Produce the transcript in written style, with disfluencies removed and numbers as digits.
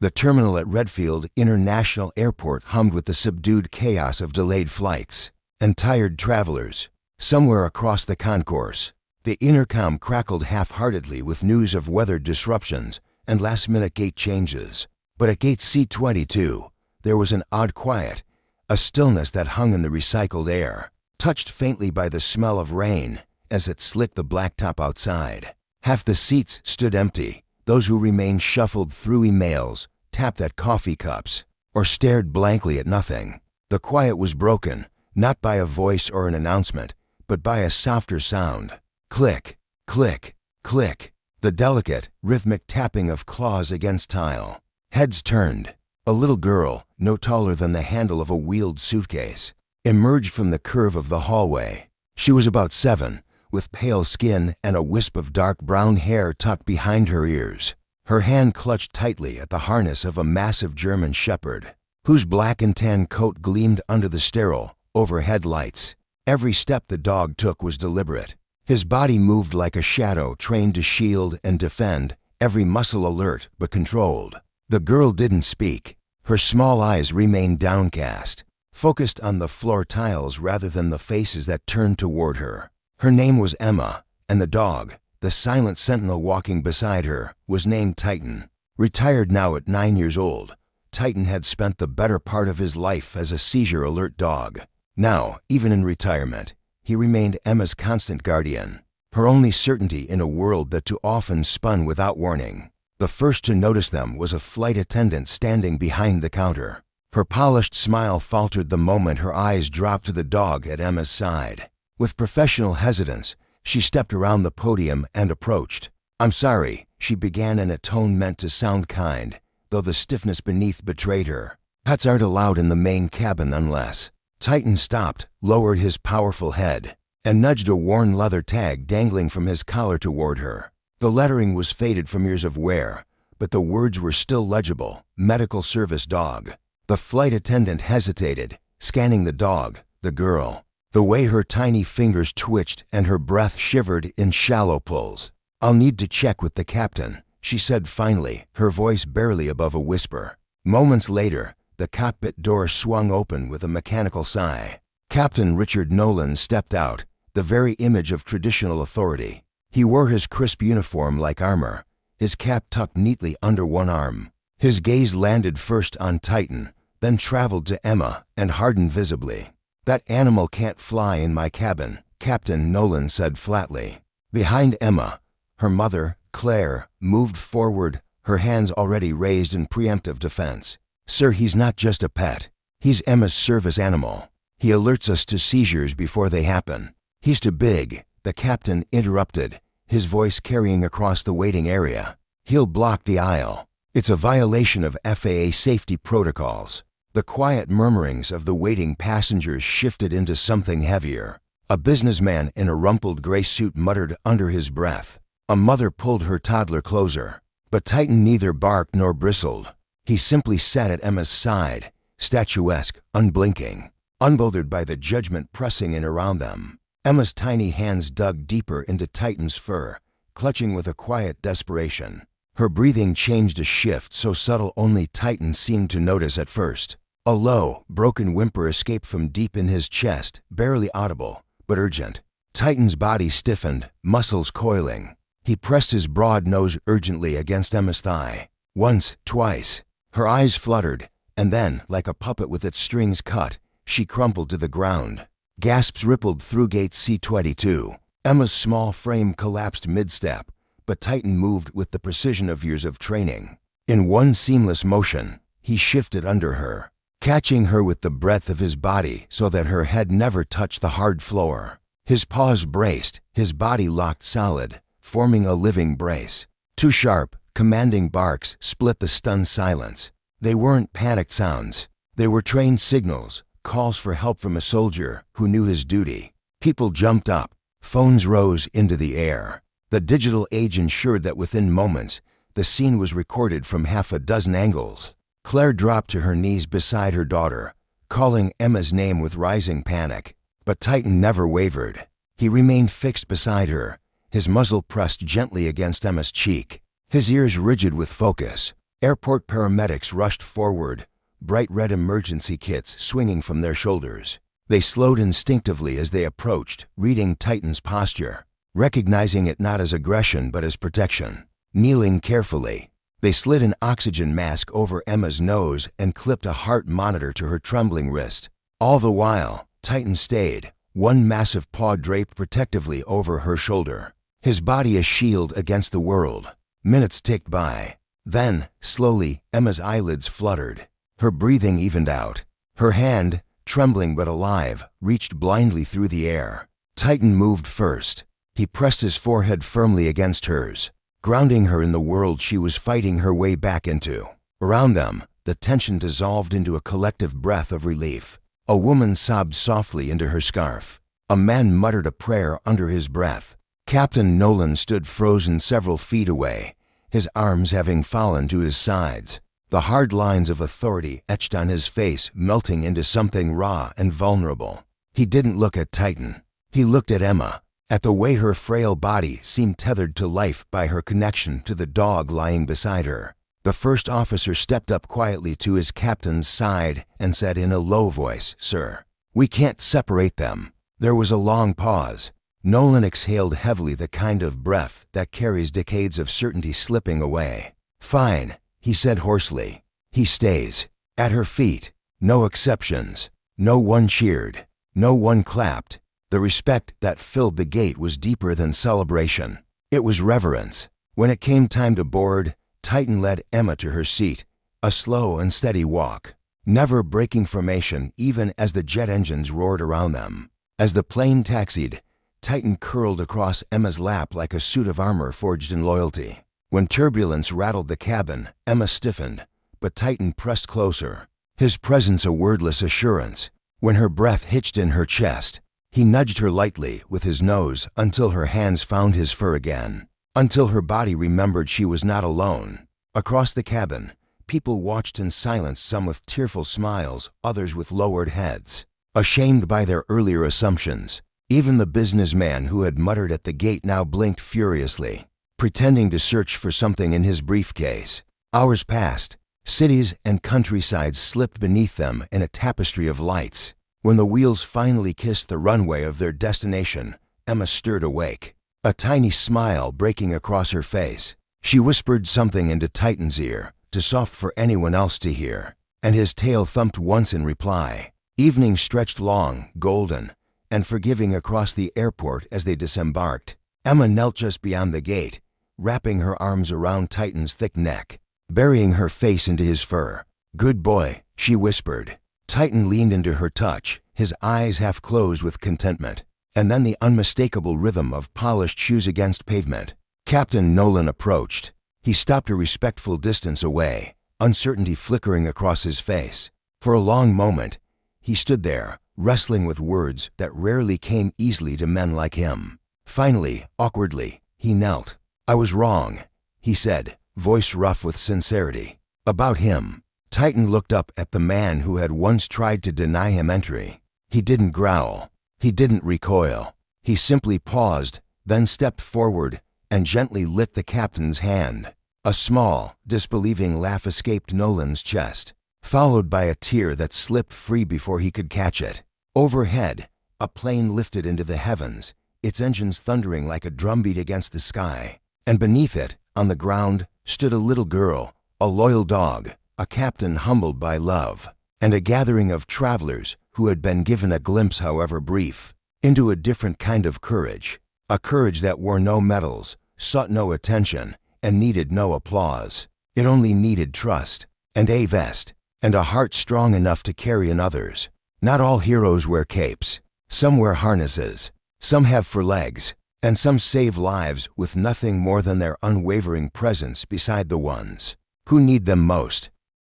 The terminal at Redfield International Airport hummed with the subdued chaos of delayed flights and tired travelers. Somewhere across the concourse, the intercom crackled half-heartedly with news of weather disruptions and last-minute gate changes. But at gate C-22, there was an odd quiet, a stillness that hung in the recycled air, touched faintly by the smell of rain as it slicked the blacktop outside. Half the seats stood empty. Those who remained shuffled through emails, tapped at coffee cups, or stared blankly at nothing. The quiet was broken, not by a voice or an announcement, but by a softer sound. Click, click, click. The delicate, rhythmic tapping of claws against tile. Heads turned. A little girl, no taller than the handle of a wheeled suitcase, emerged from the curve of the hallway. She was about 7, with pale skin and a wisp of dark brown hair tucked behind her ears. Her hand clutched tightly at the harness of a massive German shepherd, whose black and tan coat gleamed under the sterile, overhead lights. Every step the dog took was deliberate. His body moved like a shadow trained to shield and defend, every muscle alert but controlled. The girl didn't speak. Her small eyes remained downcast, focused on the floor tiles rather than the faces that turned toward her. Her name was Emma, and the dog, the silent sentinel walking beside her, was named Titan. Retired now at 9 years old, Titan had spent the better part of his life as a seizure-alert dog. Now, even in retirement, he remained Emma's constant guardian, her only certainty in a world that too often spun without warning. The first to notice them was a flight attendant standing behind the counter. Her polished smile faltered the moment her eyes dropped to the dog at Emma's side. With professional hesitance, she stepped around the podium and approached. "I'm sorry," she began in a tone meant to sound kind, though the stiffness beneath betrayed her. "Pets aren't allowed in the main cabin unless—" Titan stopped, lowered his powerful head, and nudged a worn leather tag dangling from his collar toward her. The lettering was faded from years of wear, but the words were still legible: Medical Service Dog. The flight attendant hesitated, scanning the dog, the girl. The way her tiny fingers twitched and her breath shivered in shallow pulls. "I'll need to check with the captain," she said finally, her voice barely above a whisper. Moments later, the cockpit door swung open with a mechanical sigh. Captain Richard Nolan stepped out, the very image of traditional authority. He wore his crisp uniform like armor, his cap tucked neatly under one arm. His gaze landed first on Titan, then traveled to Emma and hardened visibly. "That animal can't fly in my cabin," Captain Nolan said flatly. Behind Emma, her mother, Claire, moved forward, her hands already raised in preemptive defense. "Sir, he's not just a pet. He's Emma's service animal. He alerts us to seizures before they happen." "He's too big," the captain interrupted, his voice carrying across the waiting area. "He'll block the aisle. It's a violation of FAA safety protocols." The quiet murmurings of the waiting passengers shifted into something heavier. A businessman in a rumpled gray suit muttered under his breath. A mother pulled her toddler closer. But Titan neither barked nor bristled. He simply sat at Emma's side, statuesque, unblinking, unbothered by the judgment pressing in around them. Emma's tiny hands dug deeper into Titan's fur, clutching with a quiet desperation. Her breathing changed a shift so subtle only Titan seemed to notice at first. A low, broken whimper escaped from deep in his chest, barely audible, but urgent. Titan's body stiffened, muscles coiling. He pressed his broad nose urgently against Emma's thigh. Once, twice. Her eyes fluttered, and then, like a puppet with its strings cut, she crumpled to the ground. Gasps rippled through gate C-22. Emma's small frame collapsed mid-step, but Titan moved with the precision of years of training. In one seamless motion, he shifted under her, catching her with the breadth of his body so that her head never touched the hard floor. His paws braced, his body locked solid, forming a living brace. Two sharp, commanding barks split the stunned silence. They weren't panicked sounds. They were trained signals, calls for help from a soldier who knew his duty. People jumped up. Phones rose into the air. The digital age ensured that within moments, the scene was recorded from half a dozen angles. Claire dropped to her knees beside her daughter, calling Emma's name with rising panic. But Titan never wavered. He remained fixed beside her, his muzzle pressed gently against Emma's cheek, his ears rigid with focus. Airport paramedics rushed forward, bright red emergency kits swinging from their shoulders. They slowed instinctively as they approached, reading Titan's posture, recognizing it not as aggression but as protection. Kneeling carefully, they slid an oxygen mask over Emma's nose and clipped a heart monitor to her trembling wrist. All the while, Titan stayed, one massive paw draped protectively over her shoulder, his body a shield against the world. Minutes ticked by. Then, slowly, Emma's eyelids fluttered. Her breathing evened out. Her hand, trembling but alive, reached blindly through the air. Titan moved first. He pressed his forehead firmly against hers, grounding her in the world she was fighting her way back into. Around them, the tension dissolved into a collective breath of relief. A woman sobbed softly into her scarf. A man muttered a prayer under his breath. Captain Nolan stood frozen several feet away, his arms having fallen to his sides, the hard lines of authority etched on his face melting into something raw and vulnerable. He didn't look at Titan. He looked at Emma, at the way her frail body seemed tethered to life by her connection to the dog lying beside her. The first officer stepped up quietly to his captain's side and said in a low voice, "Sir, we can't separate them." There was a long pause. Nolan exhaled heavily, the kind of breath that carries decades of certainty slipping away. "Fine," he said hoarsely. "He stays." At her feet, no exceptions. No one cheered. No one clapped. The respect that filled the gate was deeper than celebration. It was reverence. When it came time to board, Titan led Emma to her seat, a slow and steady walk, never breaking formation even as the jet engines roared around them. As the plane taxied, Titan curled across Emma's lap like a suit of armor forged in loyalty. When turbulence rattled the cabin, Emma stiffened, but Titan pressed closer, his presence a wordless assurance. When her breath hitched in her chest, he nudged her lightly with his nose until her hands found his fur again, until her body remembered she was not alone. Across the cabin, people watched in silence, some with tearful smiles, others with lowered heads, ashamed by their earlier assumptions. Even the businessman who had muttered at the gate now blinked furiously, pretending to search for something in his briefcase. Hours passed. Cities and countrysides slipped beneath them in a tapestry of lights. When the wheels finally kissed the runway of their destination, Emma stirred awake, a tiny smile breaking across her face. She whispered something into Titan's ear, too soft for anyone else to hear, and his tail thumped once in reply. Evening stretched long, golden, and forgiving across the airport as they disembarked. Emma knelt just beyond the gate, wrapping her arms around Titan's thick neck, burying her face into his fur. "Good boy," she whispered. Titan leaned into her touch, his eyes half closed with contentment, and then the unmistakable rhythm of polished shoes against pavement. Captain Nolan approached. He stopped a respectful distance away, uncertainty flickering across his face. For a long moment, he stood there, wrestling with words that rarely came easily to men like him. Finally, awkwardly, he knelt. "I was wrong," he said, voice rough with sincerity. "About him." Titan looked up at the man who had once tried to deny him entry. He didn't growl. He didn't recoil. He simply paused, then stepped forward and gently lit the captain's hand. A small, disbelieving laugh escaped Nolan's chest, followed by a tear that slipped free before he could catch it. Overhead, a plane lifted into the heavens, its engines thundering like a drumbeat against the sky. And beneath it, on the ground, stood a little girl, a loyal dog, a captain humbled by love, and a gathering of travelers who had been given a glimpse, however brief, into a different kind of courage, a courage that wore no medals, sought no attention, and needed no applause. It only needed trust, and a vest, and a heart strong enough to carry in others. Not all heroes wear capes. Some wear harnesses. Some have for legs, and some save lives with nothing more than their unwavering presence beside the ones who need them most.